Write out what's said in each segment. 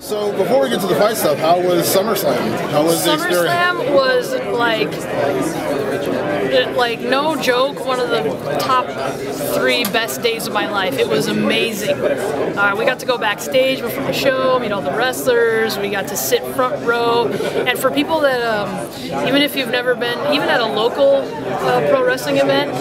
So before we get to the fight stuff, how was SummerSlam? How was the experience? SummerSlam was like no joke, one of the top 3 best days of my life. It was amazing. We got to go backstage before the show, meet all the wrestlers. We got to sit front row. And for people that, even if you've never been, even at a local pro wrestling event,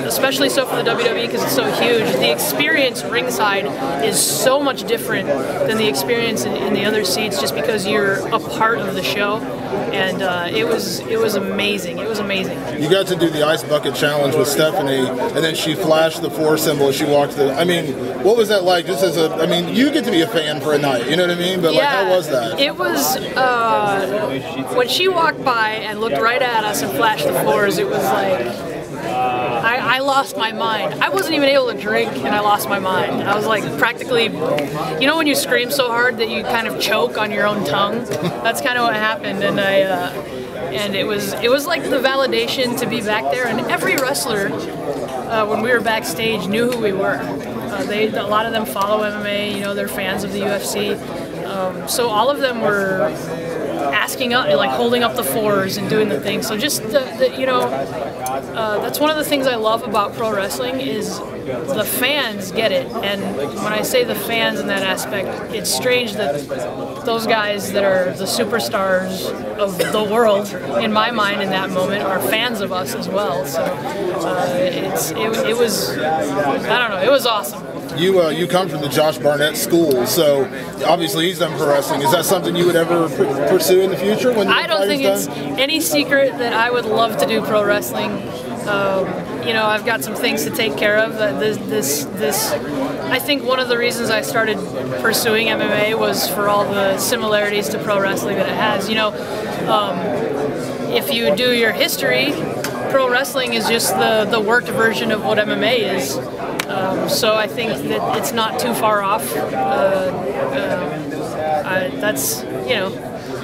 especially so for the WWE because it's so huge, the experience ringside is so much different than the experience in the other seats, just because you're a part of the show. And it was amazing. It was amazing. You got to do the ice bucket challenge with Stephanie, and then she flashed the 4 symbol as she walked through. I mean, what was that like? Just as I mean, you get to be a fan for a night, you know what I mean? But like, how was that? It was when she walked by and looked right at us and flashed the 4s. It was like. I lost my mind. I wasn't even able to drink, and I lost my mind. I was like practically, you know, when you scream so hard that you kind of choke on your own tongue. That's kind of what happened, and it was like the validation to be back there. And every wrestler, when we were backstage, knew who we were. A lot of them follow MMA. You know, they're fans of the UFC. So all of them were asking up, like holding up the 4s and doing the thing. So just you know, that's one of the things I love about pro wrestling is the fans get it. And when I say the fans in that aspect, it's strange that those guys that are the superstars of the world, in my mind in that moment, are fans of us as well. So it was, I don't know, it was awesome. You come from the Josh Barnett school, so obviously he's done pro wrestling. Is that something you would ever pursue in the future? When I don't think it's any secret that I would love to do pro wrestling. You know, I've got some things to take care of. I think one of the reasons I started pursuing MMA was for all the similarities to pro wrestling that it has. You know, if you do your history, pro wrestling is just the worked version of what MMA is. So I think that it's not too far off. That's, you know,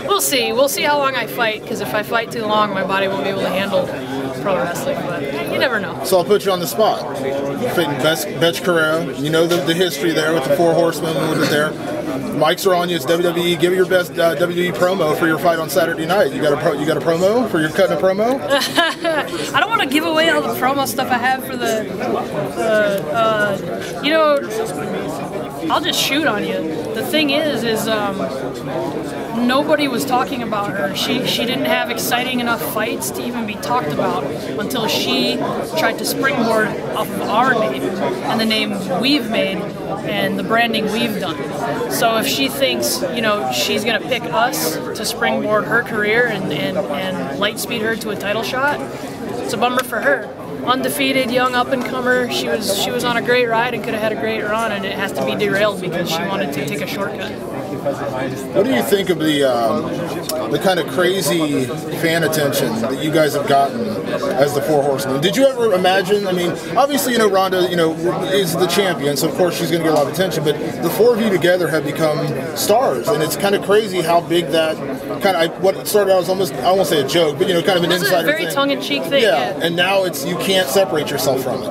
we'll see. We'll see how long I fight, because if I fight too long, my body won't be able to handle pro wrestling, but you never know. So I'll put you on the spot. You're fighting Betch Carrera. You know the history there with the 4 Horsewomen a little bit there. Mics are on you. It's WWE. Give me your best WWE promo for your fight on Saturday night. You got a promo for your cutting a promo? I don't want to give away all the promo stuff I have for the you know, I'll just shoot on you. The thing is nobody was talking about her. She didn't have exciting enough fights to even be talked about until she tried to springboard off of our name and the name we've made and the branding we've done. So if she thinks, you know, she's going to pick us to springboard her career and light speed her to a title shot, it's a bummer for her. Undefeated, young up-and-comer, she was on a great ride and could have had a great run, and it has to be derailed because she wanted to take a shortcut. What do you think of the kind of crazy fan attention that you guys have gotten as the 4 Horsemen? Did you ever imagine? I mean, obviously, you know, Ronda, you know, is the champion, so of course she's going to get a lot of attention. But the 4 of you together have become stars, and it's kind of crazy how big that what started out as almost, I won't say a joke, but you know, kind of an insider thing. It was a very tongue-in-cheek thing. Yeah, and now you can't separate yourself from it.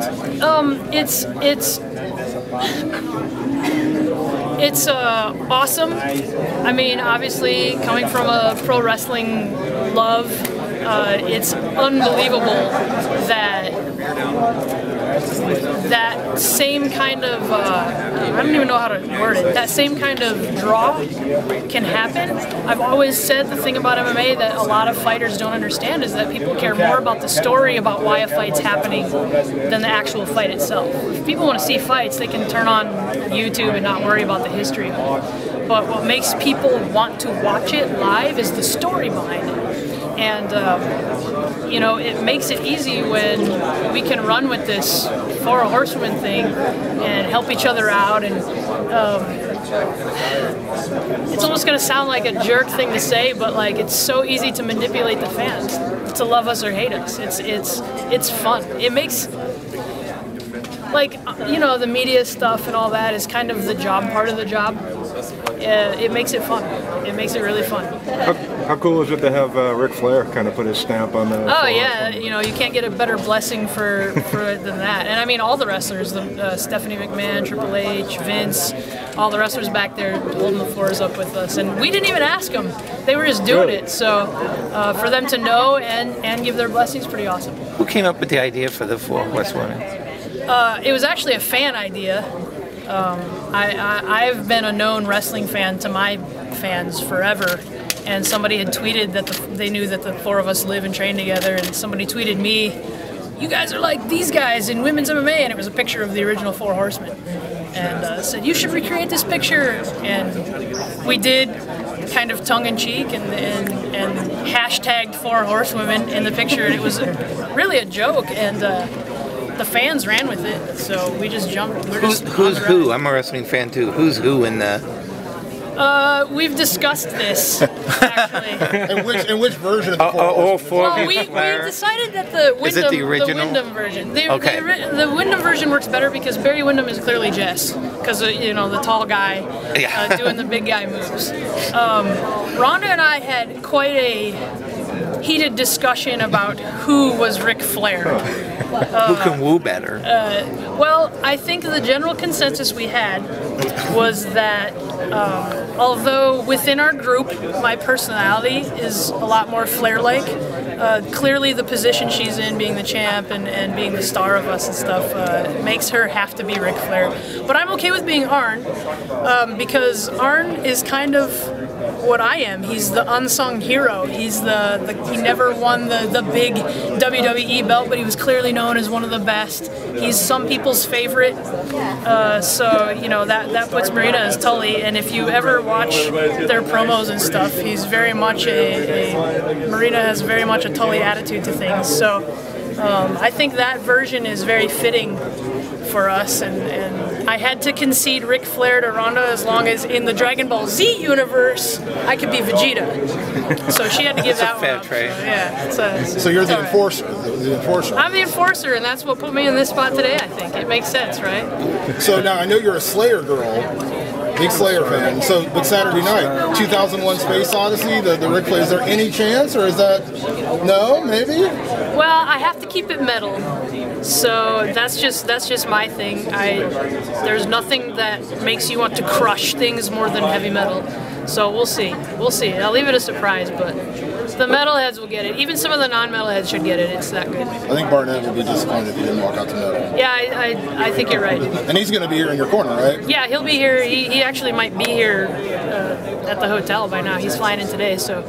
It's awesome. I mean, obviously, coming from a pro wrestling love, it's unbelievable that same kind of, I don't even know how to word it, that same kind of draw can happen. I've always said the thing about MMA that a lot of fighters don't understand is that people care more about the story about why a fight's happening than the actual fight itself. If people want to see fights, they can turn on YouTube and not worry about the history of it. But what makes people want to watch it live is the story behind it. And, you know, it makes it easy when we can run with this 4 Horsewomen thing and help each other out. And it's almost going to sound like a jerk thing to say, but like it's so easy to manipulate the fans to love us or hate us. It's fun. It makes, like, you know, the media stuff and all that is kind of the job part of the job. it makes it fun. It makes it really fun. How cool is it to have Ric Flair kind of put his stamp on the... Oh yeah, you know, you can't get a better blessing for it than that. And I mean, all the wrestlers, Stephanie McMahon, Triple H, Vince, all the wrestlers back there holding the floors up with us. And we didn't even ask them. They were just doing it. So for them to know and give their blessings, pretty awesome. Who came up with the idea for the Four Horsewomen? It was actually a fan idea. I've been a known wrestling fan to my fans forever, and somebody had tweeted that they knew that the four of us live and train together, and somebody tweeted me, "You guys are like these guys in women's MMA," and it was a picture of the original Four Horsemen, and said, "You should recreate this picture," and we did, kind of tongue-in-cheek, and hashtagged Four Horsewomen in the picture, and it was really a joke, and the fans ran with it, so we just jumped. Who's who? I'm a wrestling fan too. Who's who in the... We've discussed this, actually. In which version of the Four all four Well, of we you Flair? decided that the Wyndham, Is it the original? Wyndham version. Okay. The Wyndham version works better because Barry Windham is clearly Jess, because you know, the tall guy doing the big guy moves. Ronda and I had quite a heated discussion about who was Ric Flair. Who can woo better? Well, I think the general consensus we had was that although within our group my personality is a lot more Flair-like, clearly the position she's in, being the champ and being the star of us and stuff, makes her have to be Ric Flair. But I'm okay with being Arn, because Arn is kind of what I am. He's the unsung hero. He's he never won the big WWE belt, but he was clearly known as one of the best. He's some people's favorite. So you know, that puts Marina as Tully. And if you ever watch their promos and stuff, he's very much Marina has very much a Tully attitude to things. So I think that version is very fitting for us, and I had to concede Ric Flair to Ronda as long as in the Dragon Ball Z universe I could be Vegeta. So she had to give that one up. Fair trade. So, yeah. So you're the enforcer. The enforcer. I'm the enforcer, and that's what put me in this spot today, I think. It makes sense, right? So now I know you're a Slayer girl. Big Slayer fan. So, but Saturday night, 2001 Space Odyssey, the Ric Flair, is there any chance, or is that, no, maybe? Well, I have to keep it metal, so that's just my thing. There's nothing that makes you want to crush things more than heavy metal. So we'll see. We'll see. I'll leave it a surprise, but the metalheads will get it. Even some of the non-metalheads should get it. It's that good. I think Barnett would be disappointed if he didn't walk out to metal. Yeah, I think you're right. And he's going to be here in your corner, right? Yeah, he'll be here. He actually might be here at the hotel by now. He's flying in today, so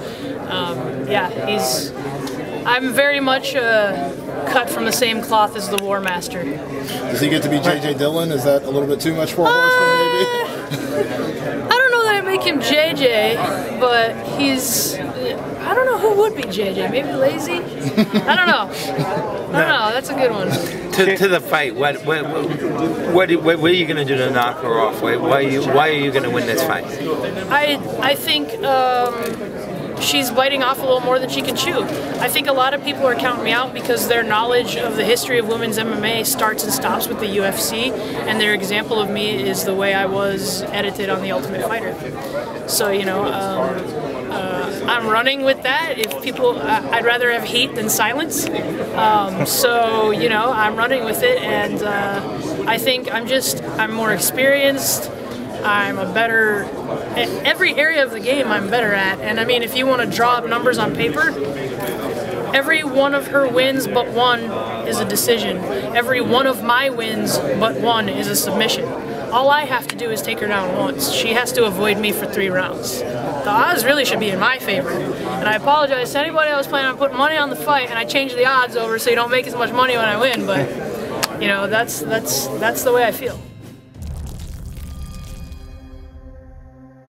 yeah, I'm very much cut from the same cloth as the War Master. Does he get to be J.J. Dillon? Is that a little bit too much for a horseman, maybe? I don't know that I make him JJ, but I don't know who would be JJ. Maybe Lazy? I don't know. That's a good one. To the fight, what are you going to do to knock her off? Why are you going to win this fight? I think she's biting off a little more than she can chew. I think a lot of people are counting me out because their knowledge of the history of women's MMA starts and stops with the UFC, and their example of me is the way I was edited on The Ultimate Fighter. So, you know, I'm running with that. If people, I'd rather have heat than silence. So, you know, I'm running with it, and I think I'm more experienced. I'm a better, every area of the game I'm better at. And I mean, if you want to draw up numbers on paper, every one of her wins but one is a decision. Every one of my wins but one is a submission. All I have to do is take her down once. She has to avoid me for 3 rounds. The odds really should be in my favor. And I apologize to anybody that was planning on putting money on the fight, and I changed the odds over so you don't make as much money when I win, but you know, that's the way I feel.